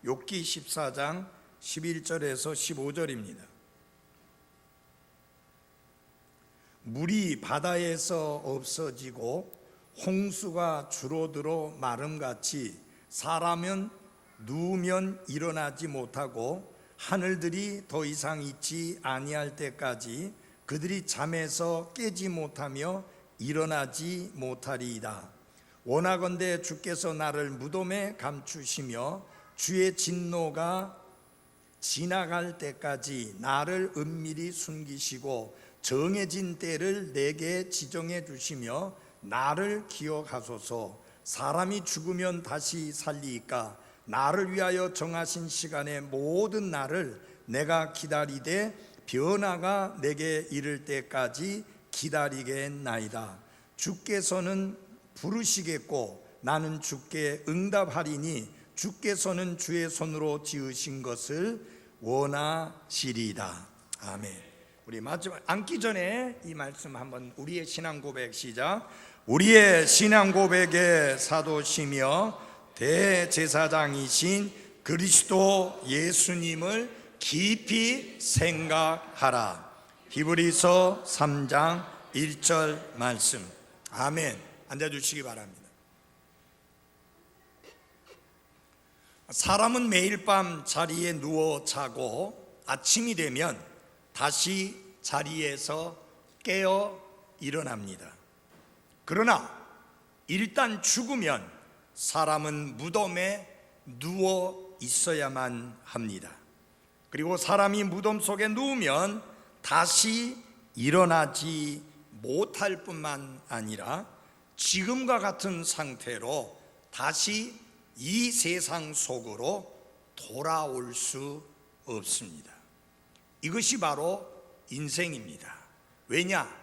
욥기 14장 11절에서 15절입니다. 물이 바다에서 없어지고 홍수가 줄어들어 마름같이 사람은 누우면 일어나지 못하고 하늘들이 더 이상 있지 아니할 때까지 그들이 잠에서 깨지 못하며 일어나지 못하리이다. 원하건대 주께서 나를 무덤에 감추시며 주의 진노가 지나갈 때까지 나를 은밀히 숨기시고 정해진 때를 내게 지정해 주시며 나를 기억하소서. 사람이 죽으면 다시 살리이까 나를 위하여 정하신 시간의 모든 날을 내가 기다리되 변화가 내게 이를 때까지 기다리겠나이다. 주께서는 부르시겠고 나는 주께 응답하리니 주께서는 주의 손으로 지으신 것을 원하시리이다. 아멘. 우리 마지막 앉기 전에 이 말씀 한번 우리의 신앙 고백 시작. 우리의 신앙 고백의 사도시며 대제사장이신 그리스도 예수님을 깊이 생각하라. 히브리서 3장 1절 말씀. 아멘. 앉아주시기 바랍니다. 사람은 매일 밤 자리에 누워 자고 아침이 되면 다시 자리에서 깨어 일어납니다. 그러나 일단 죽으면 사람은 무덤에 누워 있어야만 합니다. 그리고 사람이 무덤 속에 누우면 다시 일어나지 못할 뿐만 아니라 지금과 같은 상태로 다시 이 세상 속으로 돌아올 수 없습니다. 이것이 바로 인생입니다. 왜냐?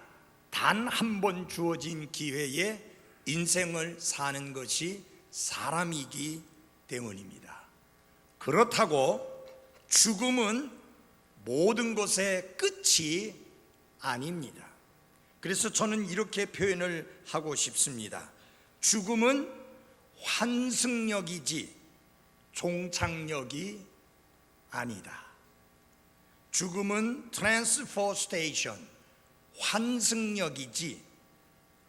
단 한 번 주어진 기회에 인생을 사는 것이 사람이기 때문입니다. 그렇다고 죽음은 모든 것의 끝이 아닙니다. 그래서 저는 이렇게 표현을 하고 싶습니다. 죽음은 환승역이지 종착역이 아니다. 죽음은 트랜스포 스테이션, 환승역이지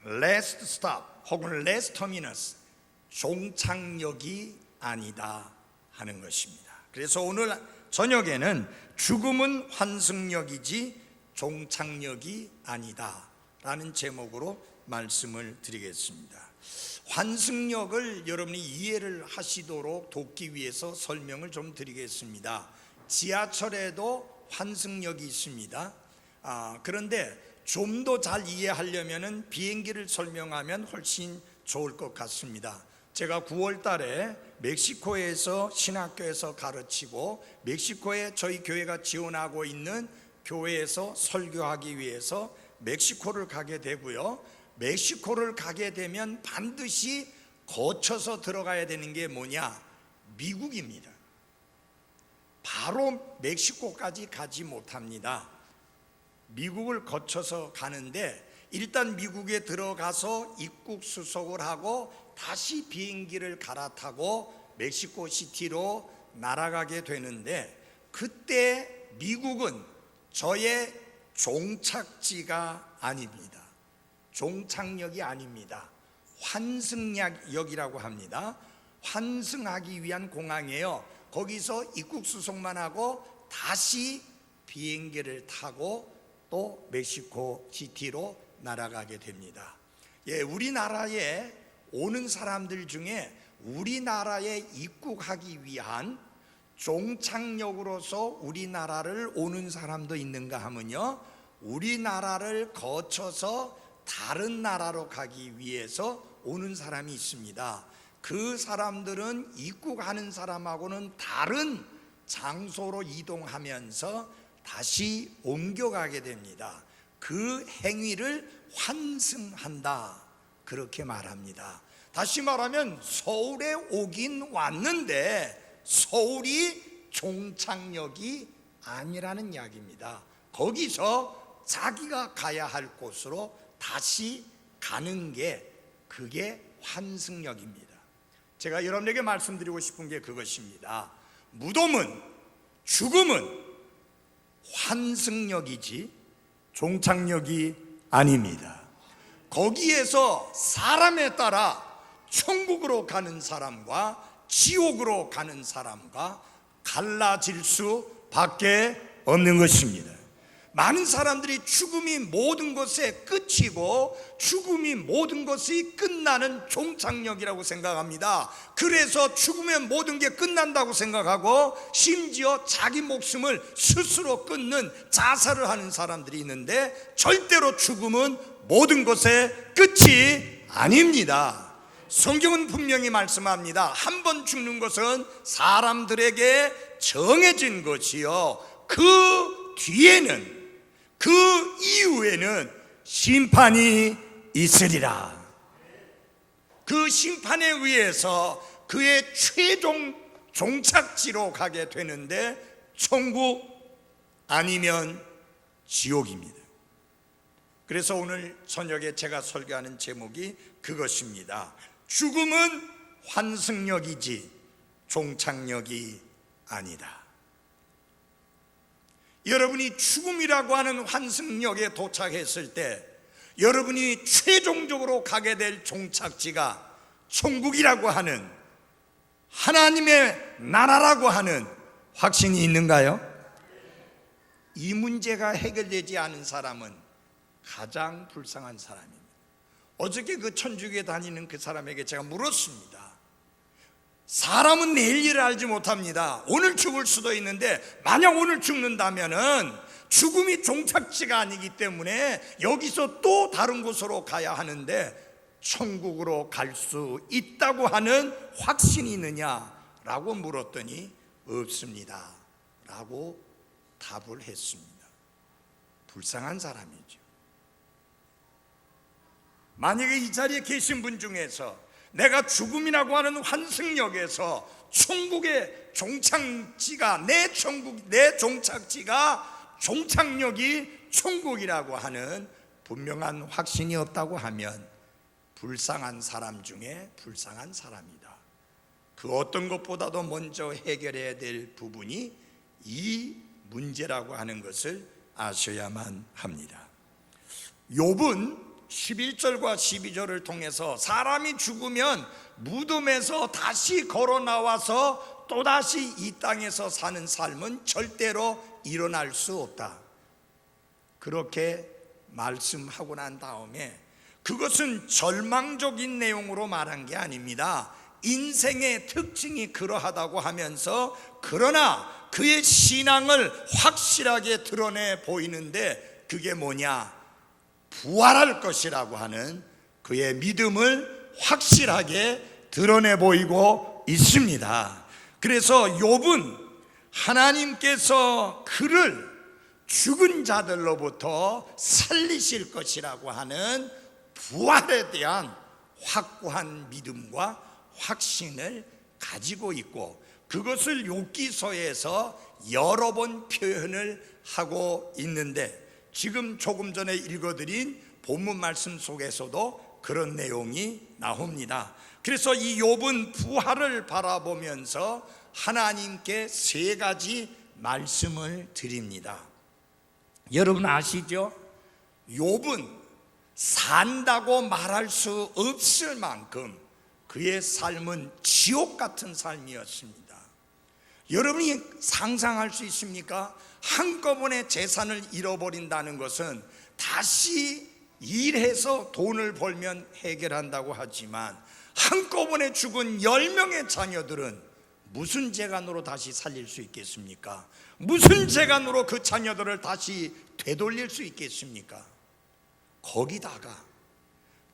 last stop 혹은 last terminus, 종착역이 아니다 하는 것입니다. 그래서 오늘 저녁에는 죽음은 환승역이지 종착역이 아니다 라는 제목으로 말씀을 드리겠습니다. 환승역을 여러분이 이해를 하시도록 돕기 위해서 설명을 좀 드리겠습니다. 지하철에도 환승역이 있습니다. 그런데 좀 더 잘 이해하려면 비행기를 설명하면 훨씬 좋을 것 같습니다. 제가 9월 달에 멕시코에서 신학교에서 가르치고 멕시코에 저희 교회가 지원하고 있는 교회에서 설교하기 위해서 멕시코를 가게 되고요. 멕시코를 가게 되면 반드시 거쳐서 들어가야 되는 게 뭐냐? 미국입니다. 바로 멕시코까지 가지 못합니다. 미국을 거쳐서 가는데 일단 미국에 들어가서 입국 수속을 하고 다시 비행기를 갈아타고 멕시코 시티로 날아가게 되는데 그때 미국은 저의 종착지가 아닙니다. 종착역이 아닙니다. 환승역이라고 합니다. 환승하기 위한 공항이에요. 거기서 입국 수속만 하고 다시 비행기를 타고 또 멕시코 시티로 날아가게 됩니다. 우리나라에 오는 사람들 중에 우리나라에 입국하기 위한 종착역으로서 우리나라를 오는 사람도 있는가 하면요, 우리나라를 거쳐서 다른 나라로 가기 위해서 오는 사람이 있습니다. 그 사람들은 입국하는 사람하고는 다른 장소로 이동하면서 다시 옮겨가게 됩니다. 그 행위를 환승한다 그렇게 말합니다. 다시 말하면 서울에 오긴 왔는데 서울이 종착역이 아니라는 이야기입니다. 거기서 자기가 가야 할 곳으로 다시 가는 게 그게 환승역입니다. 제가 여러분에게 말씀드리고 싶은 게 그것입니다. 무덤은, 죽음은 환승역이지 종착역이 아닙니다. 거기에서 사람에 따라 천국으로 가는 사람과 지옥으로 가는 사람과 갈라질 수밖에 없는 것입니다. 많은 사람들이 죽음이 모든 것의 끝이고 죽음이 모든 것이 끝나는 종착역이라고 생각합니다. 그래서 죽으면 모든 게 끝난다고 생각하고 심지어 자기 목숨을 스스로 끊는 자살을 하는 사람들이 있는데, 절대로 죽음은 모든 것의 끝이 아닙니다. 성경은 분명히 말씀합니다. 한 번 죽는 것은 사람들에게 정해진 것이요, 그 뒤에는, 그 이후에는 심판이 있으리라. 그 심판에 의해서 그의 최종 종착지로 가게 되는데 천국 아니면 지옥입니다. 그래서 오늘 저녁에 제가 설교하는 제목이 그것입니다. 죽음은 환승역이지 종착역이 아니다. 여러분이 죽음이라고 하는 환승역에 도착했을 때 여러분이 최종적으로 가게 될 종착지가 천국이라고 하는 하나님의 나라라고 하는 확신이 있는가요? 이 문제가 해결되지 않은 사람은 가장 불쌍한 사람입니다. 어저께 그 천주교에 다니는 그 사람에게 제가 물었습니다. 사람은 내일 일을 알지 못합니다. 오늘 죽을 수도 있는데 만약 오늘 죽는다면은 죽음이 종착지가 아니기 때문에 여기서 또 다른 곳으로 가야 하는데 천국으로 갈 수 있다고 하는 확신이 있느냐라고 물었더니 없습니다 라고 답을 했습니다. 불쌍한 사람이죠. 만약에 이 자리에 계신 분 중에서 내가 죽음이라고 하는 환승역에서 천국의 종착지가 내 종착지가 종착역이 천국이라고 하는 분명한 확신이 없다고 하면 불쌍한 사람 중에 불쌍한 사람이다. 그 어떤 것보다도 먼저 해결해야 될 부분이 이 문제라고 하는 것을 아셔야만 합니다. 욥은 11절과 12절을 통해서 사람이 죽으면 무덤에서 다시 걸어 나와서 또다시 이 땅에서 사는 삶은 절대로 일어날 수 없다, 그렇게 말씀하고 난 다음에 그것은 절망적인 내용으로 말한 게 아닙니다. 인생의 특징이 그러하다고 하면서 그러나 그의 신앙을 확실하게 드러내 보이는데 그게 뭐냐? 부활할 것이라고 하는 그의 믿음을 확실하게 드러내 보이고 있습니다. 그래서 욥은 하나님께서 그를 죽은 자들로부터 살리실 것이라고 하는 부활에 대한 확고한 믿음과 확신을 가지고 있고, 그것을 욥기서에서 여러 번 표현을 하고 있는데, 지금 조금 전에 읽어드린 본문 말씀 속에서도 그런 내용이 나옵니다. 그래서 이 욥은 부활을 바라보면서 하나님께 세 가지 말씀을 드립니다. 여러분 아시죠? 욥은 산다고 말할 수 없을 만큼 그의 삶은 지옥 같은 삶이었습니다. 여러분이 상상할 수 있습니까? 한꺼번에 재산을 잃어버린다는 것은 다시 일해서 돈을 벌면 해결한다고 하지만 한꺼번에 죽은 10명의 자녀들은 무슨 재간으로 다시 살릴 수 있겠습니까? 무슨 재간으로 그 자녀들을 다시 되돌릴 수 있겠습니까? 거기다가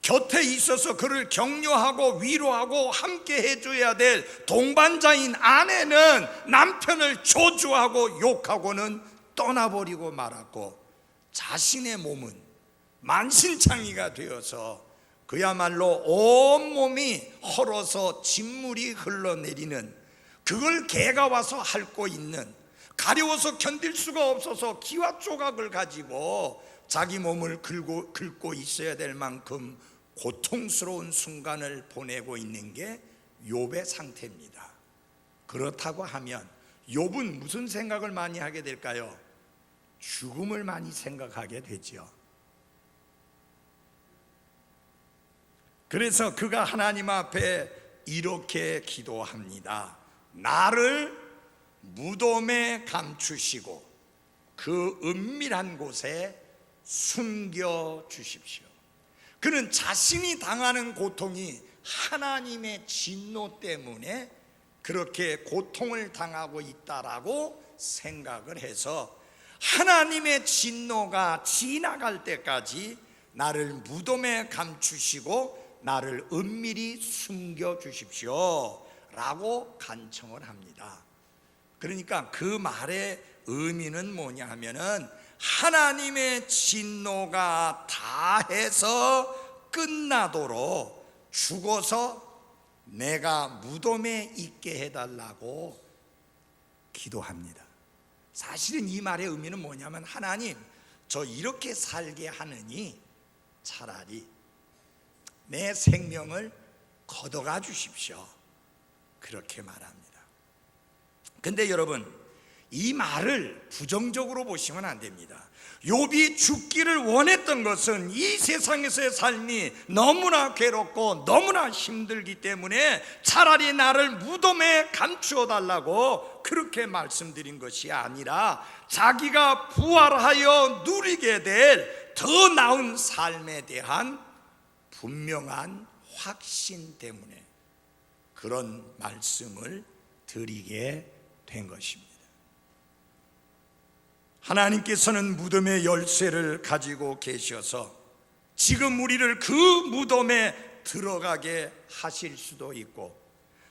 곁에 있어서 그를 격려하고 위로하고 함께 해줘야 될 동반자인 아내는 남편을 저주하고 욕하고는 떠나버리고 말았고, 자신의 몸은 만신창이가 되어서 그야말로 온몸이 헐어서 진물이 흘러내리는, 그걸 개가 와서 핥고 있는, 가려워서 견딜 수가 없어서 기와 조각을 가지고 자기 몸을 긁고 있어야 될 만큼 고통스러운 순간을 보내고 있는 게 욥의 상태입니다. 그렇다고 하면 욥은 무슨 생각을 많이 하게 될까요? 죽음을 많이 생각하게 되죠. 그래서 그가 하나님 앞에 이렇게 기도합니다. 나를 무덤에 감추시고 그 은밀한 곳에 숨겨 주십시오. 그는 자신이 당하는 고통이 하나님의 진노 때문에 그렇게 고통을 당하고 있다라고 생각을 해서 하나님의 진노가 지나갈 때까지 나를 무덤에 감추시고 나를 은밀히 숨겨 주십시오 라고 간청을 합니다. 그러니까 그 말의 의미는 뭐냐 하면은 하나님의 진노가 다해서 끝나도록 죽어서 내가 무덤에 있게 해달라고 기도합니다. 사실은 이 말의 의미는 뭐냐면 하나님, 저 이렇게 살게 하느니 차라리 내 생명을 걷어가 주십시오, 그렇게 말합니다. 근데 여러분, 이 말을 부정적으로 보시면 안 됩니다. 욥이 죽기를 원했던 것은 이 세상에서의 삶이 너무나 괴롭고 너무나 힘들기 때문에 차라리 나를 무덤에 감추어 달라고 그렇게 말씀드린 것이 아니라 자기가 부활하여 누리게 될 더 나은 삶에 대한 분명한 확신 때문에 그런 말씀을 드리게 된 것입니다. 하나님께서는 무덤의 열쇠를 가지고 계셔서 지금 우리를 그 무덤에 들어가게 하실 수도 있고,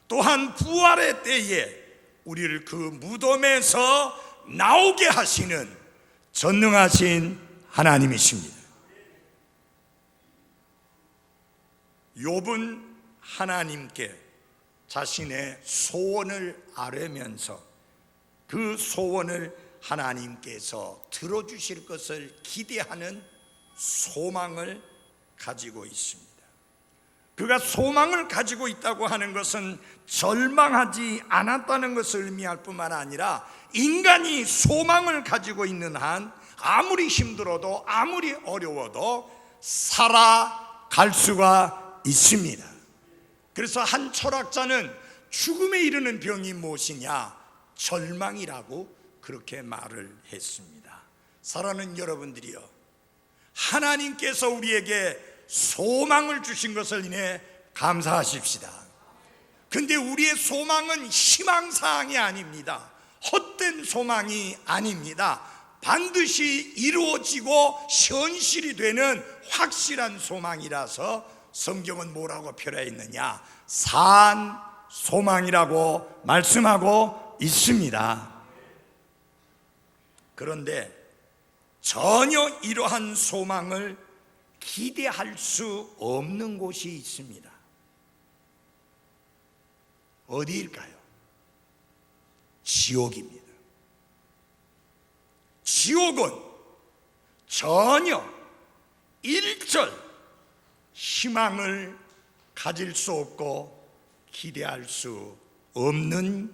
또한 부활의 때에 우리를 그 무덤에서 나오게 하시는 전능하신 하나님이십니다. 욥은 하나님께 자신의 소원을 아뢰면서 그 소원을 하나님께서 들어주실 것을 기대하는 소망을 가지고 있습니다. 그가 소망을 가지고 있다고 하는 것은 절망하지 않았다는 것을 의미할 뿐만 아니라 인간이 소망을 가지고 있는 한 아무리 힘들어도 아무리 어려워도 살아갈 수가 있습니다. 그래서 한 철학자는 죽음에 이르는 병이 무엇이냐? 절망이라고 그렇게 말을 했습니다. 사랑하는 여러분들이여, 하나님께서 우리에게 소망을 주신 것을 인해 감사하십시다. 근데 우리의 소망은 희망사항이 아닙니다. 헛된 소망이 아닙니다. 반드시 이루어지고 현실이 되는 확실한 소망이라서 성경은 뭐라고 표현해 있느냐? 산 소망이라고 말씀하고 있습니다. 그런데 전혀 이러한 소망을 기대할 수 없는 곳이 있습니다. 어디일까요? 지옥입니다. 지옥은 전혀 일절 희망을 가질 수 없고 기대할 수 없는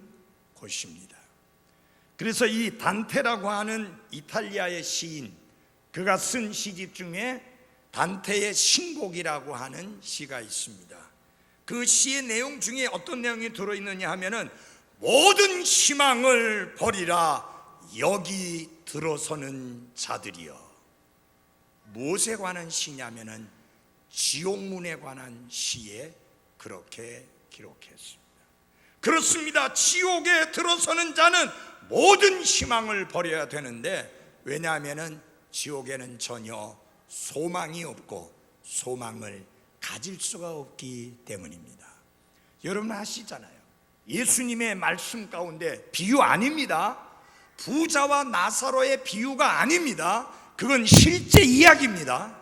곳입니다. 그래서 이 단테라고 하는 이탈리아의 시인, 그가 쓴 시집 중에 단테의 신곡이라고 하는 시가 있습니다. 그 시의 내용 중에 어떤 내용이 들어있느냐 하면은 모든 희망을 버리라 여기 들어서는 자들이여. 무엇에 관한 시냐면은 지옥문에 관한 시에 그렇게 기록했습니다. 그렇습니다. 지옥에 들어서는 자는 모든 희망을 버려야 되는데, 왜냐하면은 지옥에는 전혀 소망이 없고 소망을 가질 수가 없기 때문입니다. 여러분 아시잖아요. 예수님의 말씀 가운데 비유 아닙니다. 부자와 나사로의 비유가 아닙니다. 그건 실제 이야기입니다.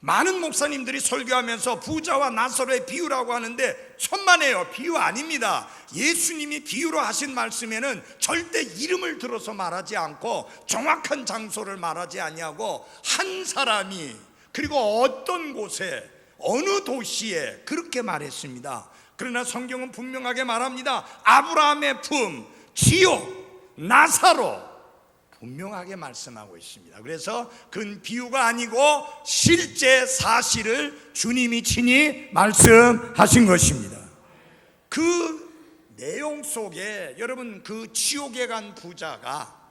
많은 목사님들이 설교하면서 부자와 나사로의 비유라고 하는데 천만에요. 비유 아닙니다. 예수님이 비유로 하신 말씀에는 절대 이름을 들어서 말하지 않고 정확한 장소를 말하지 아니하고 한 사람이 그리고 어떤 곳에 어느 도시에 그렇게 말했습니다. 그러나 성경은 분명하게 말합니다. 아브라함의 품, 지옥, 나사로 분명하게 말씀하고 있습니다. 그래서 그건 비유가 아니고 실제 사실을 주님이 친히 말씀하신 것입니다. 그 내용 속에 여러분 그 지옥에 간 부자가,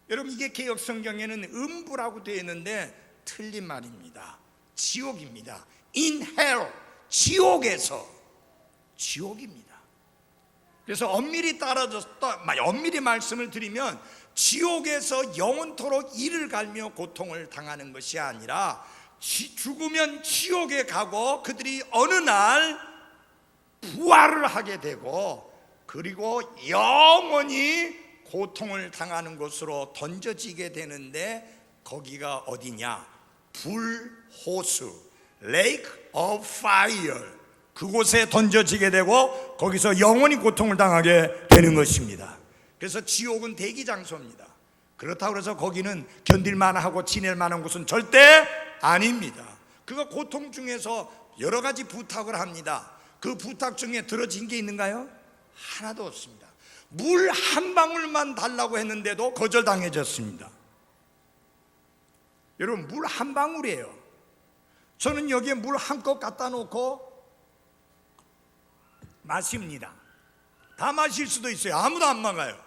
여러분 이게 개역 성경에는 음부라고 되어 있는데 틀린 말입니다. 지옥입니다. In hell, 지옥에서, 지옥입니다. 그래서 엄밀히 엄밀히 말씀을 드리면 지옥에서 영원토록 이를 갈며 고통을 당하는 것이 아니라 죽으면 지옥에 가고 그들이 어느 날 부활을 하게 되고 그리고 영원히 고통을 당하는 곳으로 던져지게 되는데, 거기가 어디냐? 불호수, Lake of Fire, 그곳에 던져지게 되고 거기서 영원히 고통을 당하게 되는 것입니다. 그래서 지옥은 대기 장소입니다. 그렇다고 해서 거기는 견딜만하고 지낼만한 곳은 절대 아닙니다. 그가 고통 중에서 여러 가지 부탁을 합니다. 그 부탁 중에 들어진 게 있는가요? 하나도 없습니다. 물 한 방울만 달라고 했는데도 거절당해졌습니다. 여러분 물 한 방울이에요. 저는 여기에 물 한 컵 갖다 놓고 마십니다. 다 마실 수도 있어요. 아무도 안 막아요.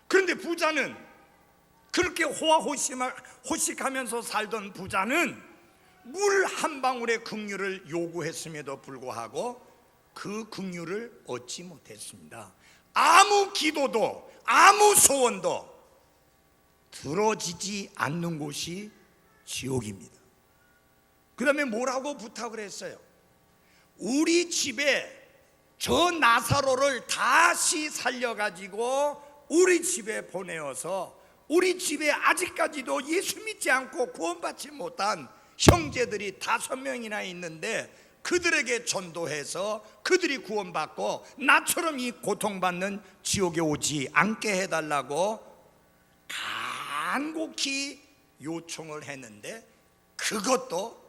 그런데 부자는, 그렇게 호화호식하면서 살던 부자는 물 한 방울의 긍휼을 요구했음에도 불구하고 그 긍휼을 얻지 못했습니다. 아무 기도도 아무 소원도 들어지지 않는 곳이 지옥입니다. 그 다음에 뭐라고 부탁을 했어요? 우리 집에 저 나사로를 다시 살려가지고 우리 집에 보내어서 우리 집에 아직까지도 예수 믿지 않고 구원받지 못한 형제들이 5명이나 있는데 그들에게 전도해서 그들이 구원받고 나처럼 이 고통받는 지옥에 오지 않게 해달라고 간곡히 요청을 했는데 그것도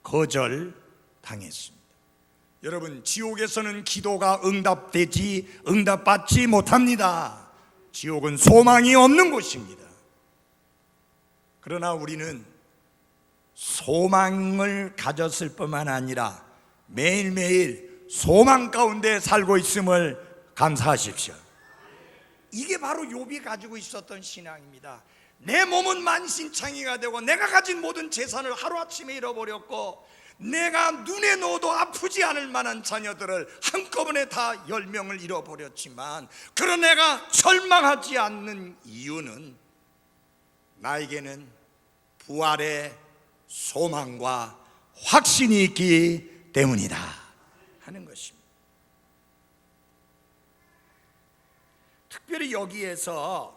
거절당했습니다. 여러분 지옥에서는 기도가 응답받지 못합니다. 지옥은 소망이 없는 곳입니다. 그러나 우리는 소망을 가졌을 뿐만 아니라 매일매일 소망 가운데 살고 있음을 감사하십시오. 이게 바로 욥이 가지고 있었던 신앙입니다. 내 몸은 만신창이가 되고 내가 가진 모든 재산을 하루아침에 잃어버렸고 내가 눈에 넣어도 아프지 않을 만한 자녀들을 한꺼번에 다 10명을 잃어버렸지만 그런 내가 절망하지 않는 이유는 나에게는 부활의 소망과 확신이 있기 때문이다 하는 것입니다. 특별히 여기에서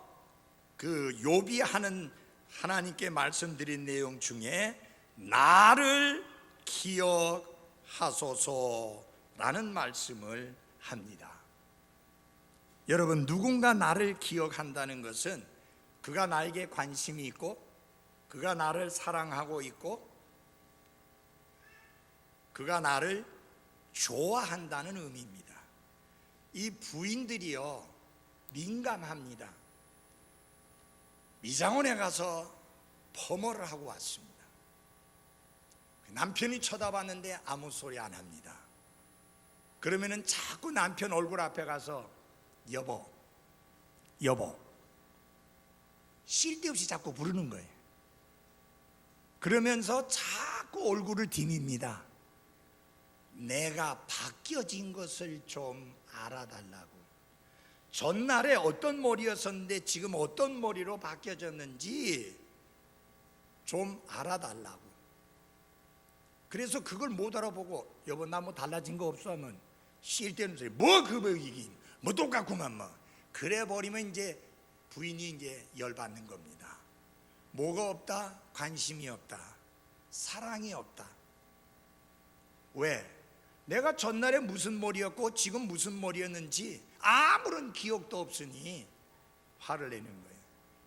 그 욥이 하는 하나님께 말씀드린 내용 중에 나를 기억하소서라는 말씀을 합니다. 여러분 누군가 나를 기억한다는 것은 그가 나에게 관심이 있고 그가 나를 사랑하고 있고 그가 나를 좋아한다는 의미입니다. 이 부인들이요 민감합니다. 미장원에 가서 퍼머를 하고 왔습니다. 남편이 쳐다봤는데 아무 소리 안 합니다. 그러면은 자꾸 남편 얼굴 앞에 가서 여보 쓸데없이 자꾸 부르는 거예요. 그러면서 자꾸 얼굴을 디밉니다. 내가 바뀌어진 것을 좀 알아달라고. 전날에 어떤 머리였었는데 지금 어떤 머리로 바뀌어졌는지 좀 알아달라고. 그래서 그걸 못 알아보고 여보 나 뭐 달라진 거 없어 하면 쓸데없는 소리. 뭐 그거이긴 뭐 똑같구만 뭐. 그래 버리면 이제 부인이 이제 열받는 겁니다. 뭐가 없다? 관심이 없다. 사랑이 없다. 왜? 내가 전날에 무슨 머리였고 지금 무슨 머리였는지 아무런 기억도 없으니 화를 내는 거예요.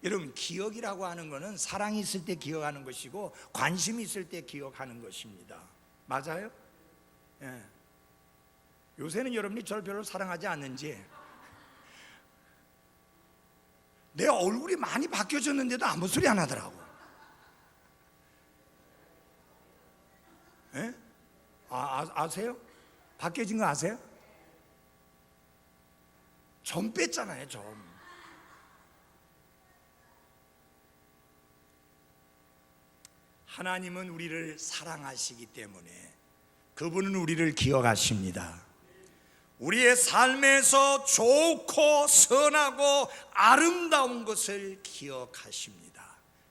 여러분 기억이라고 하는 것은 사랑이 있을 때 기억하는 것이고 관심이 있을 때 기억하는 것입니다. 맞아요? 예. 요새는 여러분이 저를 별로 사랑하지 않는지 내 얼굴이 많이 바뀌어졌는데도 아무 소리 안 하더라고. 예? 아세요? 바뀌어진 거 아세요? 점 뺐잖아요, 점. 하나님은 우리를 사랑하시기 때문에 그분은 우리를 기억하십니다. 우리의 삶에서 좋고 선하고 아름다운 것을 기억하십니다.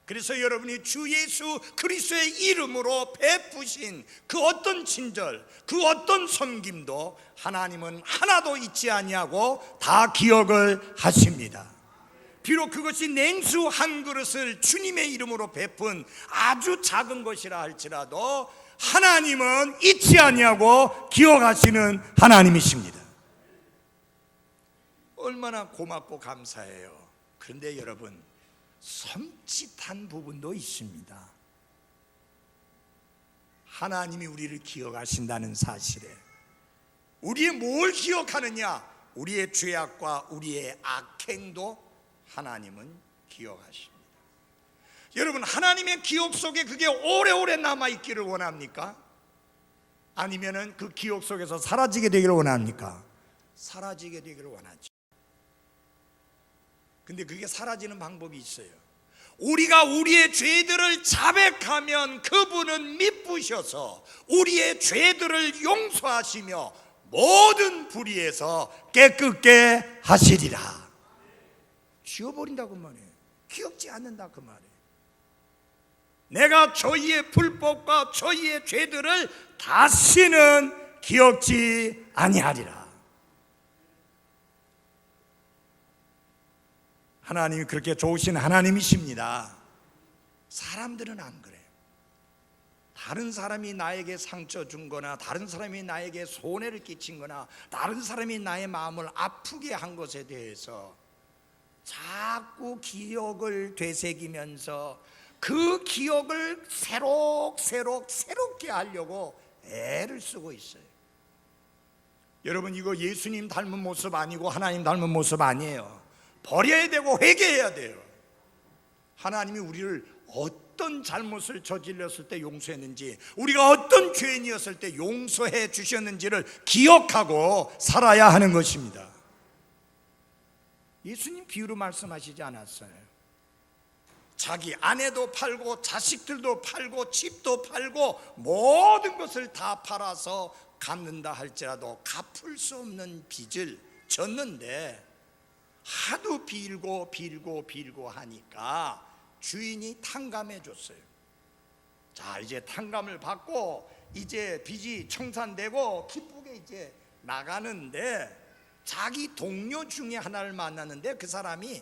그래서 여러분이 주 예수 그리스도의 이름으로 베푸신 그 어떤 친절, 그 어떤 섬김도 하나님은 하나도 잊지 아니하고 다 기억을 하십니다. 비록 그것이 냉수 한 그릇을 주님의 이름으로 베푼 아주 작은 것이라 할지라도 하나님은 잊지 아니하고 기억하시는 하나님이십니다. 얼마나 고맙고 감사해요. 그런데 여러분, 섬찟한 부분도 있습니다. 하나님이 우리를 기억하신다는 사실에 우리의 뭘 기억하느냐? 우리의 죄악과 우리의 악행도 하나님은 기억하십니다. 여러분, 하나님의 기억 속에 그게 오래오래 남아있기를 원합니까? 아니면은 그 기억 속에서 사라지게 되기를 원합니까? 사라지게 되기를 원하죠. 근데 그게 사라지는 방법이 있어요. 우리가 우리의 죄들을 자백하면 그분은 미쁘셔서 우리의 죄들을 용서하시며 모든 불의에서 깨끗게 하시리라. 지워버린다고 말이에요. 기억지 않는다 그 말이에요. 내가 저희의 불법과 저희의 죄들을 다시는 기억지 아니하리라. 하나님이 그렇게 좋으신 하나님이십니다. 사람들은 안 그래요. 다른 사람이 나에게 상처 준 거나 다른 사람이 나에게 손해를 끼친 거나 다른 사람이 나의 마음을 아프게 한 것에 대해서 자꾸 기억을 되새기면서 그 기억을 새롭게 하려고 애를 쓰고 있어요. 여러분, 이거 예수님 닮은 모습 아니고 하나님 닮은 모습 아니에요. 버려야 되고 회개해야 돼요. 하나님이 우리를 어떤 잘못을 저질렀을 때 용서했는지, 우리가 어떤 죄인이었을 때 용서해 주셨는지를 기억하고 살아야 하는 것입니다. 예수님 비유로 말씀하시지 않았어요? 자기 아내도 팔고 자식들도 팔고 집도 팔고 모든 것을 다 팔아서 갚는다 할지라도 갚을 수 없는 빚을 졌는데 하도 빌고 하니까 주인이 탕감해 줬어요. 자, 이제 탕감을 받고 이제 빚이 청산되고 기쁘게 이제 나가는데 자기 동료 중에 하나를 만났는데 그 사람이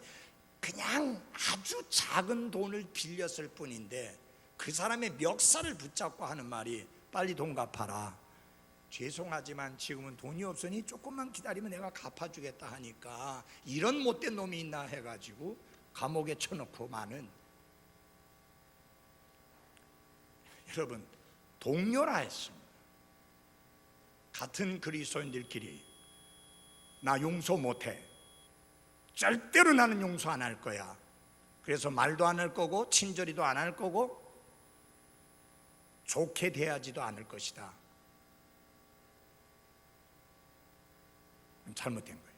그냥 아주 작은 돈을 빌렸을 뿐인데 그 사람의 멱살을 붙잡고 하는 말이 빨리 돈 갚아라. 죄송하지만 지금은 돈이 없으니 조금만 기다리면 내가 갚아주겠다 하니까 이런 못된 놈이 있나 해가지고 감옥에 쳐놓고 마는. 여러분, 동료라 했습니다. 같은 그리스도인들끼리 나 용서 못해, 절대로 나는 용서 안 할 거야. 그래서 말도 안 할 거고 친절히도 안 할 거고 좋게 대하지도 않을 것이다. 잘못된 거예요.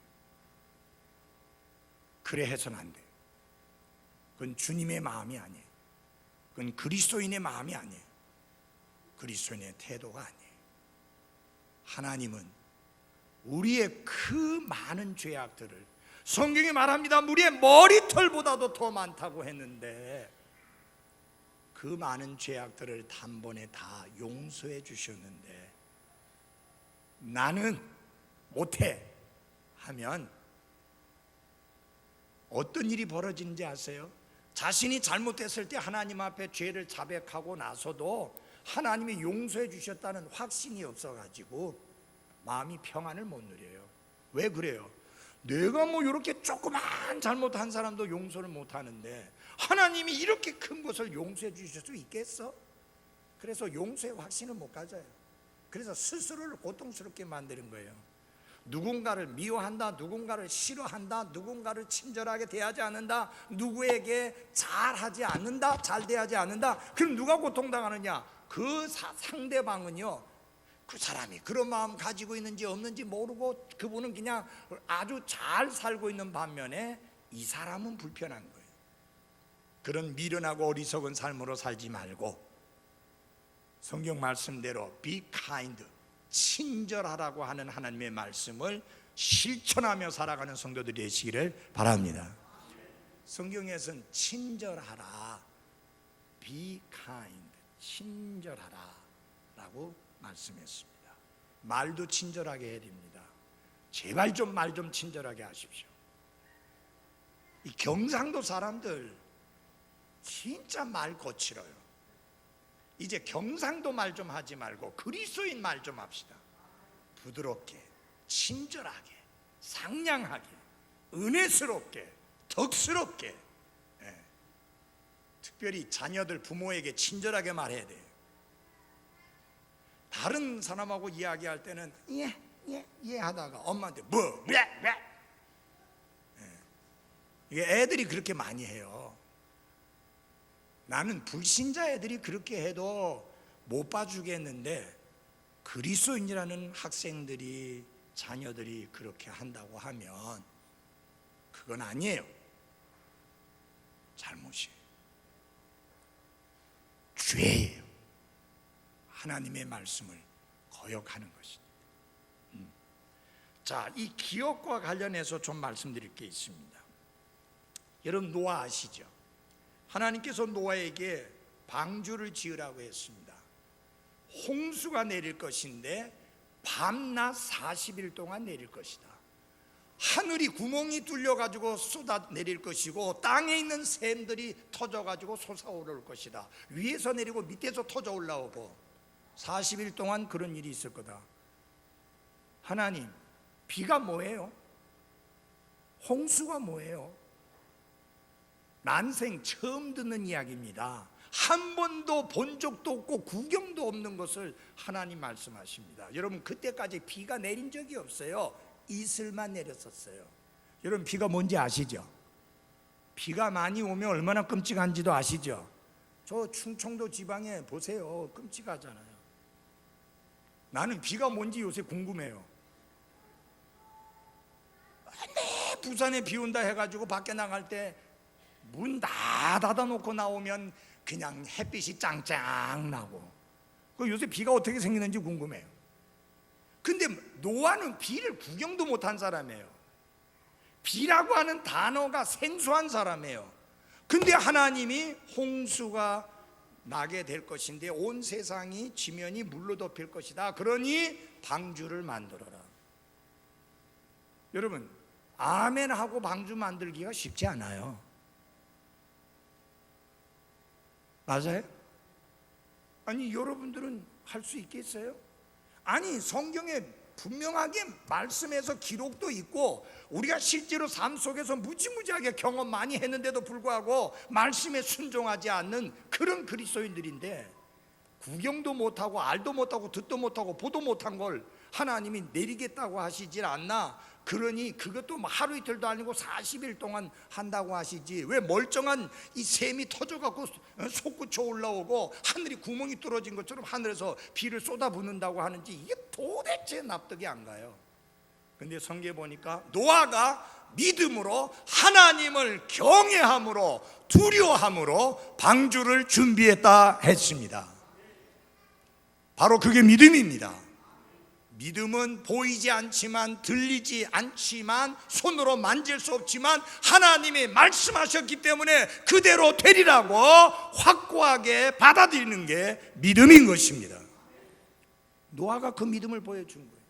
그래 해서는 안 돼. 그건 주님의 마음이 아니에요. 그건 그리스도인의 마음이 아니에요. 그리스도인의 태도가 아니에요. 하나님은 우리의 그 많은 죄악들을, 성경이 말합니다. 우리의 머리털보다도 더 많다고 했는데 그 많은 죄악들을 단번에 다 용서해 주셨는데 나는 못해 하면 어떤 일이 벌어지는지 아세요? 자신이 잘못했을 때 하나님 앞에 죄를 자백하고 나서도 하나님이 용서해 주셨다는 확신이 없어가지고 마음이 평안을 못 누려요. 왜 그래요? 내가 뭐 이렇게 조그만 잘못한 사람도 용서를 못 하는데 하나님이 이렇게 큰 것을 용서해 주실 수 있겠어? 그래서 용서의 확신을 못 가져요. 그래서 스스로를 고통스럽게 만드는 거예요. 누군가를 미워한다, 누군가를 싫어한다, 누군가를 친절하게 대하지 않는다, 누구에게 잘하지 않는다, 잘 대하지 않는다. 그럼 누가 고통당하느냐? 그 상대방은요, 그 사람이 그런 마음 가지고 있는지 없는지 모르고 그분은 그냥 아주 잘 살고 있는 반면에 이 사람은 불편한 거예요. 그런 미련하고 어리석은 삶으로 살지 말고 성경 말씀대로 be kind, 친절하라고 하는 하나님의 말씀을 실천하며 살아가는 성도들이 되시기를 바랍니다. 성경에서는 친절하라, be kind, 친절하라 라고 말씀했습니다. 말도 친절하게 해야 됩니다. 제발 좀 말 좀 친절하게 하십시오. 이 경상도 사람들 진짜 말 거칠어요. 이제 경상도 말 좀 하지 말고 그리스도인 말 좀 합시다. 부드럽게, 친절하게, 상냥하게, 은혜스럽게, 덕스럽게. 특별히 자녀들 부모에게 친절하게 말해야 돼요. 다른 사람하고 이야기할 때는 예 하다가 엄마한테 이게 애들이 그렇게 많이 해요. 나는 불신자 애들이 그렇게 해도 못 봐주겠는데 그리스도인이라는 학생들이, 자녀들이 그렇게 한다고 하면 그건 아니에요. 잘못이에요. 죄예요. 하나님의 말씀을 거역하는 것입니다. 자, 이 기업과 관련해서 좀 말씀드릴 게 있습니다. 여러분 노아 아시죠? 하나님께서 노아에게 방주를 지으라고 했습니다. 홍수가 내릴 것인데 밤낮 40일 동안 내릴 것이다. 하늘이 구멍이 뚫려가지고 쏟아 내릴 것이고 땅에 있는 샘들이 터져가지고 솟아오를 것이다. 위에서 내리고 밑에서 터져 올라오고 40일 동안 그런 일이 있을 거다. 하나님, 비가 뭐예요? 홍수가 뭐예요? 난생 처음 듣는 이야기입니다. 한 번도 본 적도 없고 구경도 없는 것을 하나님 말씀하십니다. 여러분 그때까지 비가 내린 적이 없어요. 이슬만 내렸었어요. 여러분 비가 뭔지 아시죠? 비가 많이 오면 얼마나 끔찍한지도 아시죠? 저 충청도 지방에 보세요. 끔찍하잖아요. 나는 비가 뭔지 요새 궁금해요. 네, 부산에 비 온다 해가지고 밖에 나갈 때 문 다 닫아놓고 나오면 그냥 햇빛이 짱짱 나고, 요새 비가 어떻게 생기는지 궁금해요. 근데 노아는 비를 구경도 못한 사람이에요. 비라고 하는 단어가 생소한 사람이에요. 근데 하나님이 홍수가 나게 될 것인데 온 세상이 지면이 물로 덮일 것이다. 그러니 방주를 만들어라. 여러분 아멘하고 방주 만들기가 쉽지 않아요. 맞아요? 아니 여러분들은 할 수 있겠어요? 아니 성경에 분명하게 말씀에서 기록도 있고 우리가 실제로 삶 속에서 무지무지하게 경험 많이 했는데도 불구하고 말씀에 순종하지 않는 그런 그리스도인들인데 구경도 못하고 알도 못하고 듣도 못하고 보도 못한 걸 하나님이 내리겠다고 하시질 않나. 그러니 그것도 하루 이틀도 아니고 40일 동안 한다고 하시지 왜 멀쩡한 이 샘이 터져갖고 솟구쳐 올라오고 하늘이 구멍이 뚫어진 것처럼 하늘에서 비를 쏟아붓는다고 하는지 이게 도대체 납득이 안 가요. 근데 성경에 보니까 노아가 믿음으로 하나님을 경외함으로 두려워함으로 방주를 준비했다 했습니다. 바로 그게 믿음입니다. 믿음은 보이지 않지만 들리지 않지만 손으로 만질 수 없지만 하나님이 말씀하셨기 때문에 그대로 되리라고 확고하게 받아들이는 게 믿음인 것입니다. 노아가 그 믿음을 보여준 거예요.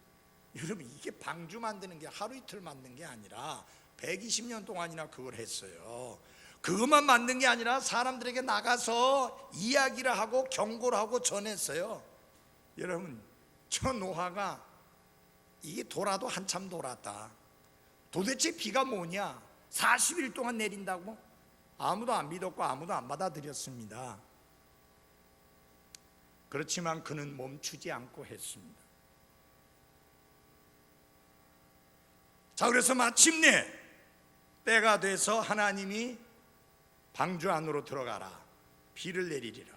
여러분 이게 방주 만드는 게 하루 이틀 만든 게 아니라 120년 동안이나 그걸 했어요. 그것만 만든 게 아니라 사람들에게 나가서 이야기를 하고 경고를 하고 전했어요. 여러분 저 노아가 이게 돌아도 한참 돌았다. 도대체 비가 뭐냐? 40일 동안 내린다고? 아무도 안 믿었고 아무도 안 받아들였습니다. 그렇지만 그는 멈추지 않고 했습니다. 자, 그래서 마침내 때가 돼서 하나님이 방주 안으로 들어가라, 비를 내리리라.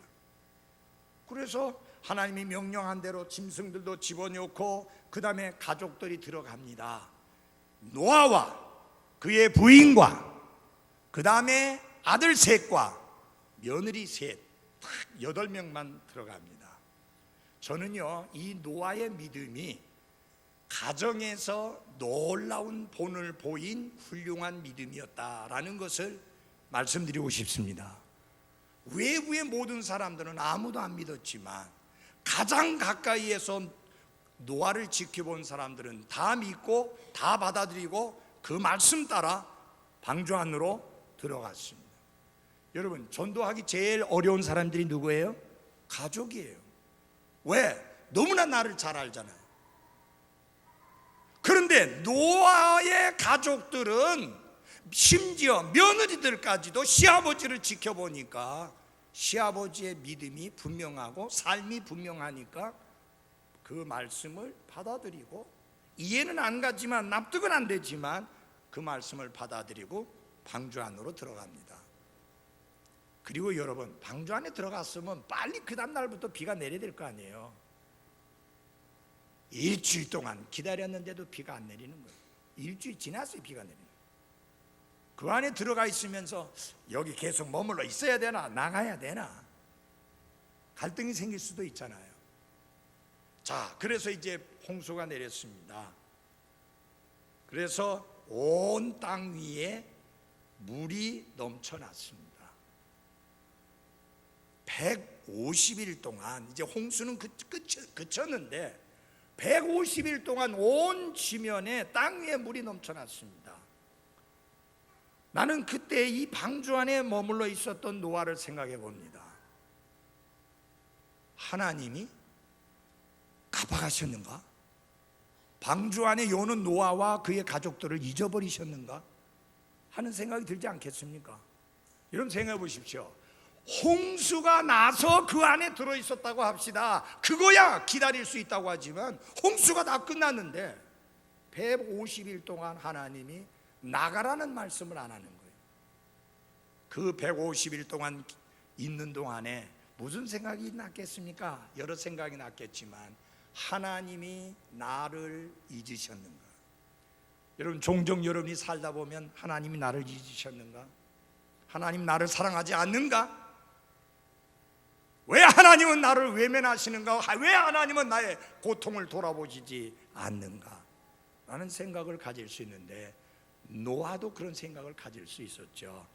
그래서 하나님이 명령한 대로 짐승들도 집어넣고 그 다음에 가족들이 들어갑니다. 노아와 그의 부인과 그 다음에 아들 셋과 며느리 셋, 딱 8명만 들어갑니다. 저는요, 이 노아의 믿음이 가정에서 놀라운 본을 보인 훌륭한 믿음이었다라는 것을 말씀드리고 싶습니다. 외부의 모든 사람들은 아무도 안 믿었지만 가장 가까이에서 노아를 지켜본 사람들은 다 믿고 다 받아들이고 그 말씀 따라 방주 안으로 들어갔습니다. 여러분, 전도하기 제일 어려운 사람들이 누구예요? 가족이에요. 왜? 너무나 나를 잘 알잖아요. 그런데 노아의 가족들은 심지어 며느리들까지도 시아버지를 지켜보니까 시아버지의 믿음이 분명하고 삶이 분명하니까 그 말씀을 받아들이고, 이해는 안 가지만 납득은 안 되지만 그 말씀을 받아들이고 방주 안으로 들어갑니다. 그리고 여러분, 방주 안에 들어갔으면 빨리 그 다음 날부터 비가 내려야 될 거 아니에요. 일주일 동안 기다렸는데도 비가 안 내리는 거예요. 일주일 지났어요, 비가 내리는 거예요. 그 안에 들어가 있으면서 여기 계속 머물러 있어야 되나 나가야 되나 갈등이 생길 수도 있잖아요. 자, 그래서 이제 홍수가 내렸습니다. 그래서 온 땅 위에 물이 넘쳐났습니다. 150일 동안, 이제 홍수는 그쳤는데 150일 동안 온 지면에 땅 위에 물이 넘쳐났습니다. 나는 그때 이 방주 안에 머물러 있었던 노아를 생각해 봅니다. 하나님이 가봐가셨는가? 방주 안에 요는 노아와 그의 가족들을 잊어버리셨는가? 하는 생각이 들지 않겠습니까? 여러분 생각해 보십시오. 홍수가 나서 그 안에 들어있었다고 합시다. 그거야 기다릴 수 있다고 하지만 홍수가 다 끝났는데 150일 동안 하나님이 나가라는 말씀을 안 하는 거예요. 그 150일 동안 있는 동안에 무슨 생각이 났겠습니까? 여러 생각이 났겠지만 하나님이 나를 잊으셨는가? 여러분, 종종 여러분이 살다 보면 하나님이 나를 잊으셨는가? 하나님 나를 사랑하지 않는가? 왜 하나님은 나를 외면하시는가? 왜 하나님은 나의 고통을 돌아보시지 않는가? 라는 생각을 가질 수 있는데 노아도 그런 생각을 가질 수 있었죠.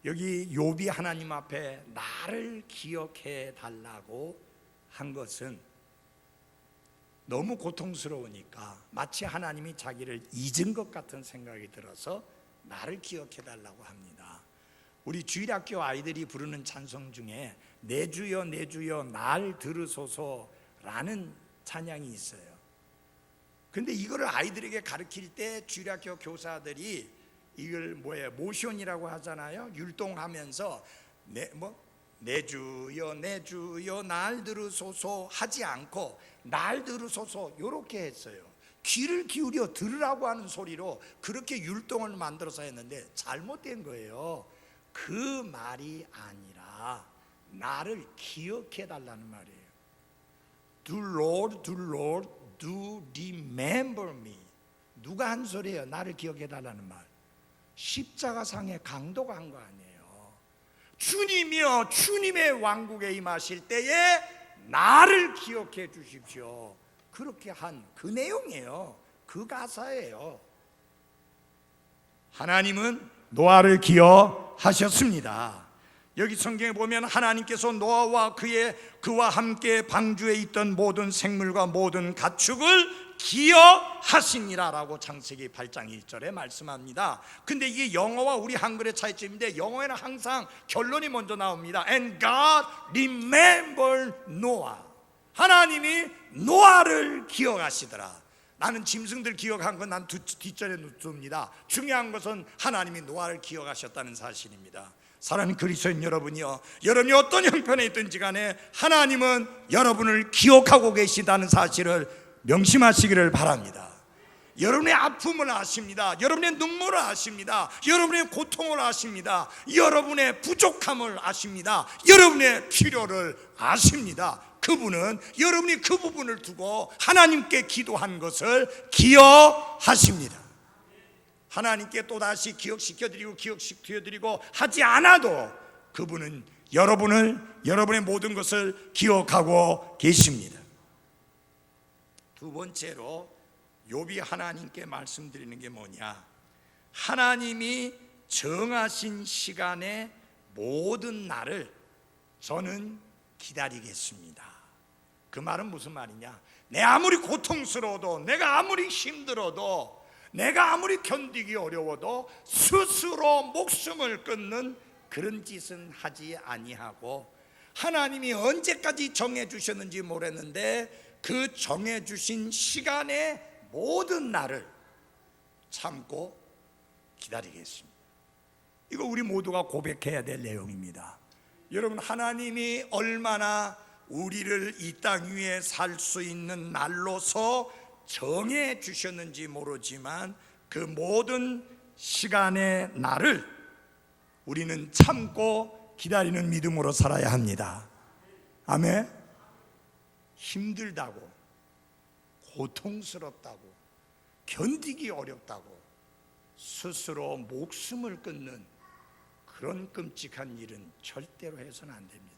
여기 욥이 하나님 앞에 나를 기억해 달라고 한 것은 너무 고통스러우니까 마치 하나님이 자기를 잊은 것 같은 생각이 들어서 나를 기억해 달라고 합니다. 우리 주일학교 아이들이 부르는 찬송 중에 내 주여 내 주여 날 들으소서라는 찬양이 있어요. 근데 이거를 아이들에게 가르칠 때 주일학교 교사들이 이걸 모션이라고 하잖아요. 율동하면서 내 주여 내 주여 날 들으소서 하지 않고 날 들으소서 이렇게 했어요. 귀를 기울여 들으라고 하는 소리로 그렇게 율동을 만들어서 했는데 잘못된 거예요. 그 말이 아니라 나를 기억해 달라는 말이에요. Do Lord, do Lord, do remember me. 누가 한 소리예요? 나를 기억해 달라는 말. 십자가상의 강도가 한 거 아니에요. 주님이여 주님의 왕국에 임하실 때에 나를 기억해 주십시오. 그렇게 한 그 내용이에요. 그 가사예요. 하나님은 노아를 기억하셨습니다. 여기 성경에 보면 하나님께서 노아와 그와 함께 방주에 있던 모든 생물과 모든 가축을 기억하시니라라고 창세기 8장 1절에 말씀합니다. 근데 이게 영어와 우리 한글의 차이점인데 영어에는 항상 결론이 먼저 나옵니다. And God remembered Noah. 하나님이 노아를 기억하시더라. 나는 짐승들 기억한 건 난 뒷전에 둡니다. 중요한 것은 하나님이 노아를 기억하셨다는 사실입니다. 사랑하는 그리스도인 여러분이요, 여러분이 어떤 형편에 있든지 간에 하나님은 여러분을 기억하고 계시다는 사실을 명심하시기를 바랍니다. 여러분의 아픔을 아십니다. 여러분의 눈물을 아십니다. 여러분의 고통을 아십니다. 여러분의 부족함을 아십니다. 여러분의 필요를 아십니다. 그분은 여러분이 그 부분을 두고 하나님께 기도한 것을 기억하십니다. 하나님께 또다시 기억시켜드리고 하지 않아도 그분은 여러분의 모든 것을 기억하고 계십니다. 두 번째로 욥이 하나님께 말씀드리는 게 뭐냐? 하나님이 정하신 시간에 모든 날을 저는 기다리겠습니다. 그 말은 무슨 말이냐? 내 아무리 고통스러워도, 내가 아무리 힘들어도, 내가 아무리 견디기 어려워도 스스로 목숨을 끊는 그런 짓은 하지 아니하고, 하나님이 언제까지 정해주셨는지 모르겠는데 그 정해주신 시간에 모든 날을 참고 기다리겠습니다. 이거 우리 모두가 고백해야 될 내용입니다. 여러분, 하나님이 얼마나 우리를 이 땅 위에 살 수 있는 날로서 정해 주셨는지 모르지만 그 모든 시간의 날을 우리는 참고 기다리는 믿음으로 살아야 합니다. 아멘. 힘들다고, 고통스럽다고, 견디기 어렵다고 스스로 목숨을 끊는 그런 끔찍한 일은 절대로 해서는 안 됩니다.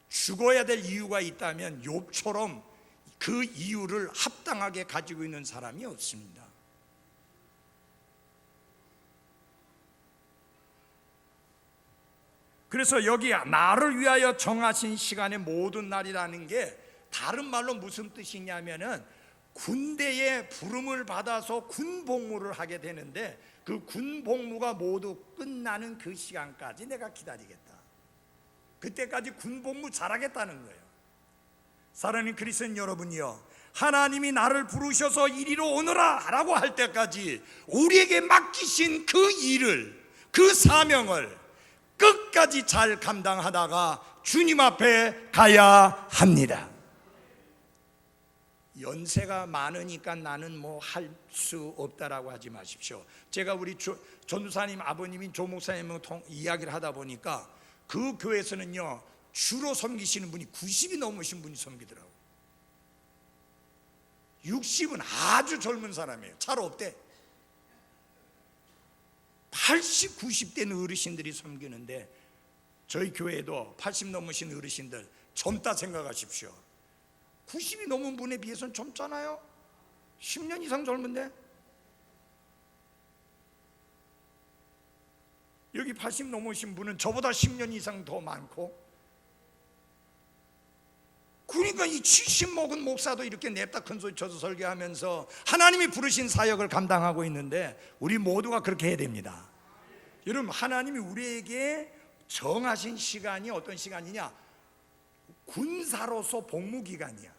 죽어야 될 이유가 있다면 욥처럼 그 이유를 합당하게 가지고 있는 사람이 없습니다. 그래서 여기 나를 위하여 정하신 시간의 모든 날이라는 게 다른 말로 무슨 뜻이냐면은 군대에 부름을 받아서 군복무를 하게 되는데 그 군복무가 모두 끝나는 그 시간까지 내가 기다리겠다. 그때까지 군복무 잘하겠다는 거예요. 사랑하는 그리스도인 여러분이요, 하나님이 나를 부르셔서 이리로 오너라 라고 할 때까지 우리에게 맡기신 그 일을, 그 사명을 끝까지 잘 감당하다가 주님 앞에 가야 합니다. 연세가 많으니까 나는 뭐 할 수 없다라고 하지 마십시오. 제가 우리 전도사님 아버님인 조 목사님과 이야기를 하다 보니까 그 교회에서는요, 주로 섬기시는 분이 90이 넘으신 분이 섬기더라고요. 60은 아주 젊은 사람이에요. 잘 없대. 80, 90대는 어르신들이 섬기는데 저희 교회에도 80 넘으신 어르신들 젊다 생각하십시오. 90이 넘은 분에 비해서는 젊잖아요. 10년 이상 젊은데. 여기 80 넘으신 분은 저보다 10년 이상 더 많고, 그러니까 이 70 먹은 목사도 이렇게 냅다 큰 소리 쳐서 설교하면서 하나님이 부르신 사역을 감당하고 있는데 우리 모두가 그렇게 해야 됩니다. 여러분, 하나님이 우리에게 정하신 시간이 어떤 시간이냐? 군사로서 복무기간이야.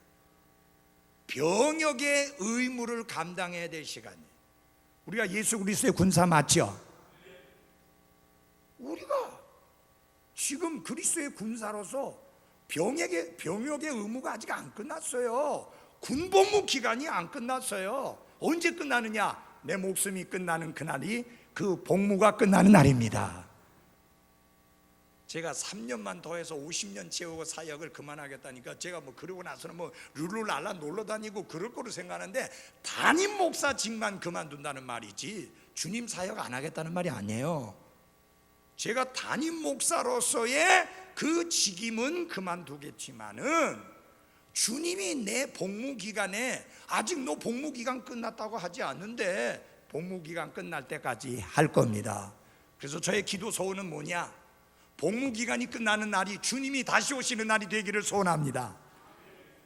병역의 의무를 감당해야 될 시간이에요. 우리가 예수 그리스도의 군사 맞죠? 우리가 지금 그리스도의 군사로서 병역의 의무가 아직 안 끝났어요. 군복무 기간이 안 끝났어요. 언제 끝나느냐? 내 목숨이 끝나는 그날이 그 복무가 끝나는 날입니다. 제가 3년만 더 해서 50년 채우고 사역을 그만하겠다니까 제가 뭐 그러고 나서는 뭐 룰루랄라 놀러 다니고 그럴 거로 생각하는데, 담임 목사직만 그만둔다는 말이지 주님 사역 안 하겠다는 말이 아니에요. 제가 담임 목사로서의 그 직임은 그만두겠지만은 주님이 내 복무기간에 아직 너 복무기간 끝났다고 하지 않는데 복무기간 끝날 때까지 할 겁니다. 그래서 저의 기도 소원은 뭐냐? 복무기간이 끝나는 날이 주님이 다시 오시는 날이 되기를 소원합니다.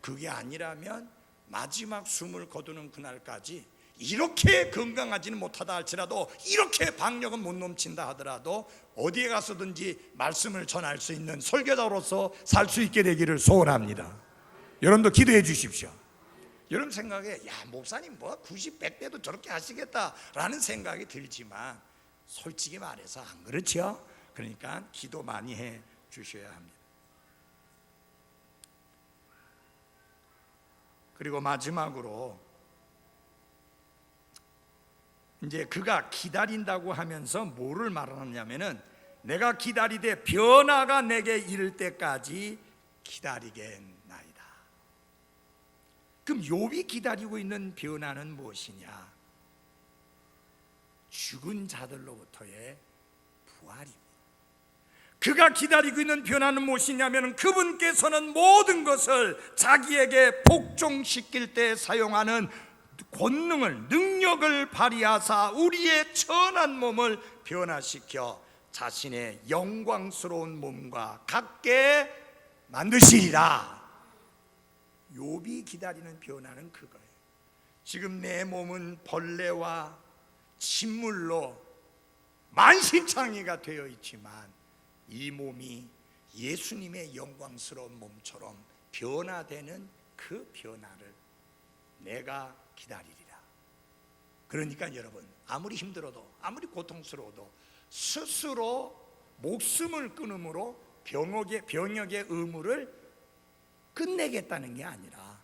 그게 아니라면 마지막 숨을 거두는 그날까지 이렇게 건강하지는 못하다 할지라도, 이렇게 박력은 못 넘친다 하더라도 어디에 가서든지 말씀을 전할 수 있는 설교자로서 살 수 있게 되기를 소원합니다. 여러분도 기도해 주십시오. 여러분 생각에 야, 목사님 뭐 90, 100대도 저렇게 하시겠다라는 생각이 들지만 솔직히 말해서 안 그렇죠? 그러니까 기도 많이 해 주셔야 합니다. 그리고 마지막으로 이제 그가 기다린다고 하면서 뭐를 말하냐면은 내가 기다리되 변화가 내게 이를 때까지 기다리겠나이다. 그럼 욥이 기다리고 있는 변화는 무엇이냐? 죽은 자들로부터의 부활입니다. 그가 기다리고 있는 변화는 무엇이냐면 그분께서는 모든 것을 자기에게 복종시킬 때 사용하는 권능을, 능력을 발휘하사 우리의 천한 몸을 변화시켜 자신의 영광스러운 몸과 같게 만드시리라. 욥이 기다리는 변화는 그거예요. 지금 내 몸은 벌레와 침물로 만신창이가 되어 있지만 이 몸이 예수님의 영광스러운 몸처럼 변화되는 그 변화를 내가 기다리리라. 그러니까 여러분, 아무리 힘들어도 아무리 고통스러워도 스스로 목숨을 끊음으로 병역의 의무를 끝내겠다는 게 아니라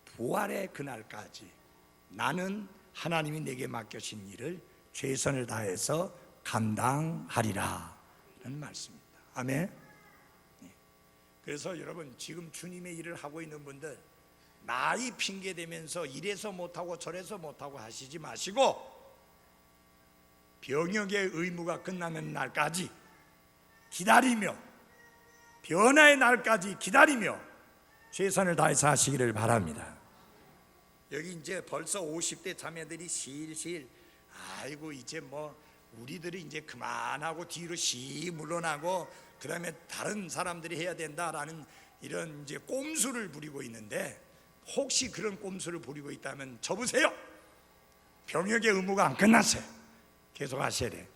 부활의 그날까지 나는 하나님이 내게 맡겨신 일을 최선을 다해서 감당하리라 는 말씀입니다. 아멘. 그래서 여러분, 지금 주님의 일을 하고 있는 분들 나이 핑계 대면서 이래서 못하고 저래서 못하고 하시지 마시고 병역의 의무가 끝나는 날까지 기다리며 변화의 날까지 기다리며 최선을 다해서 하시기를 바랍니다. 여기 이제 벌써 50대 자매들이 실실 아이고 이제 뭐 우리들이 이제 그만하고 뒤로 시 물러나고 그 다음에 다른 사람들이 해야 된다라는 이런 이제 꼼수를 부리고 있는데, 혹시 그런 꼼수를 부리고 있다면 접으세요. 병역의 의무가 안 끝났어요. 계속 하셔야 돼.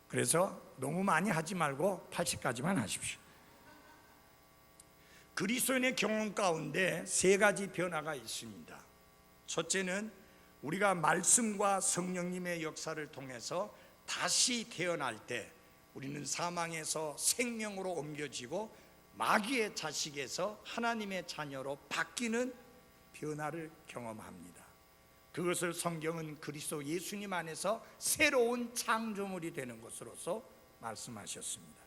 그래서 너무 많이 하지 말고 80까지만 하십시오. 그리스도인의 경험 가운데 세 가지 변화가 있습니다. 첫째는 우리가 말씀과 성령님의 역사를 통해서 다시 태어날 때 우리는 사망에서 생명으로 옮겨지고 마귀의 자식에서 하나님의 자녀로 바뀌는 변화를 경험합니다. 그것을 성경은 그리스도 예수님 안에서 새로운 창조물이 되는 것으로서 말씀하셨습니다.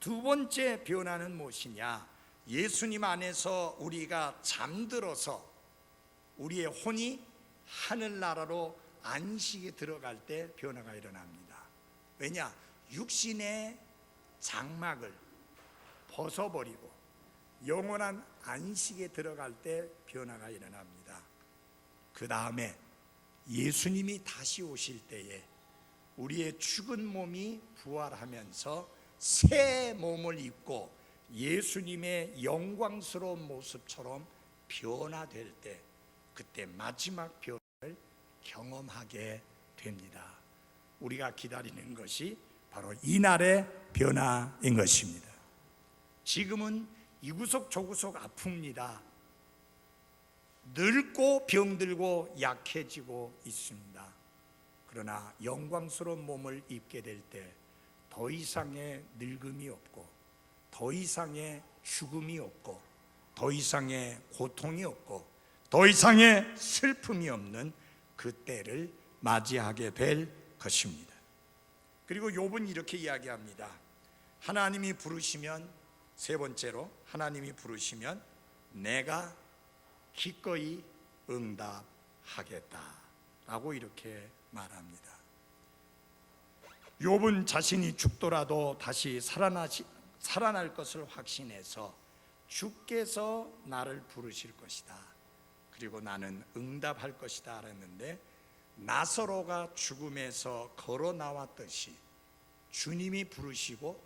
두 번째 변화는 무엇이냐? 예수님 안에서 우리가 잠들어서 우리의 혼이 하늘나라로 안식에 들어갈 때 변화가 일어납니다. 왜냐? 육신의 장막을 벗어버리고 영원한 안식에 들어갈 때 변화가 일어납니다. 그 다음에 예수님이 다시 오실 때에 우리의 죽은 몸이 부활하면서 새 몸을 입고 예수님의 영광스러운 모습처럼 변화될 때, 그때 마지막 변화를 경험하게 됩니다. 우리가 기다리는 것이 바로 이날의 변화인 것입니다. 지금은 이구석 저구석 아픕니다. 늙고 병들고 약해지고 있습니다. 그러나 영광스러운 몸을 입게 될 때 더 이상의 늙음이 없고 더 이상의 죽음이 없고 더 이상의 고통이 없고 더 이상의 슬픔이 없는 그 때를 맞이하게 될 것입니다. 그리고 욥은 이렇게 이야기합니다. 하나님이 부르시면, 세 번째로 하나님이 부르시면 내가 기꺼이 응답하겠다라고 이렇게 말합니다. 욥은 자신이 죽더라도 다시 살아날 것을 확신해서 주께서 나를 부르실 것이다, 그리고 나는 응답할 것이다 알았는데, 나사로가 죽음에서 걸어 나왔듯이 주님이 부르시고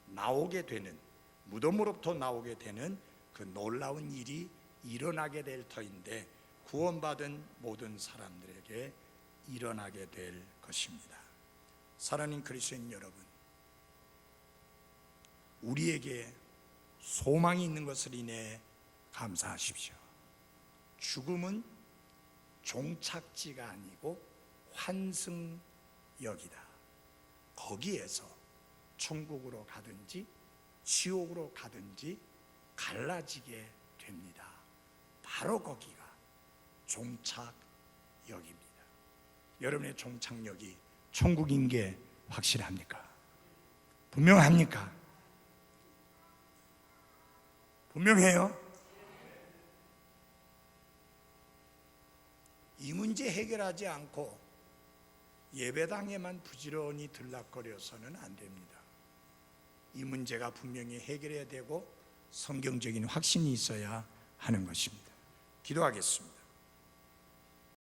나오게 되는, 무덤으로부터 나오게 되는 그 놀라운 일이 일어나게 될 터인데, 구원받은 모든 사람들에게 일어나게 될 것입니다. 사랑하는 그리스도인 여러분, 우리에게 소망이 있는 것을 인해 감사하십시오. 죽음은 종착지가 아니고 환승역이다. 거기에서 천국으로 가든지 지옥으로 가든지 갈라지게 됩니다. 바로 거기가 종착역입니다. 여러분의 종착역이 천국인 게 확실합니까? 분명합니까? 분명해요? 이 문제 해결하지 않고 예배당에만 부지런히 들락거려서는 안 됩니다. 이 문제가 분명히 해결해야 되고 성경적인 확신이 있어야 하는 것입니다. 기도하겠습니다.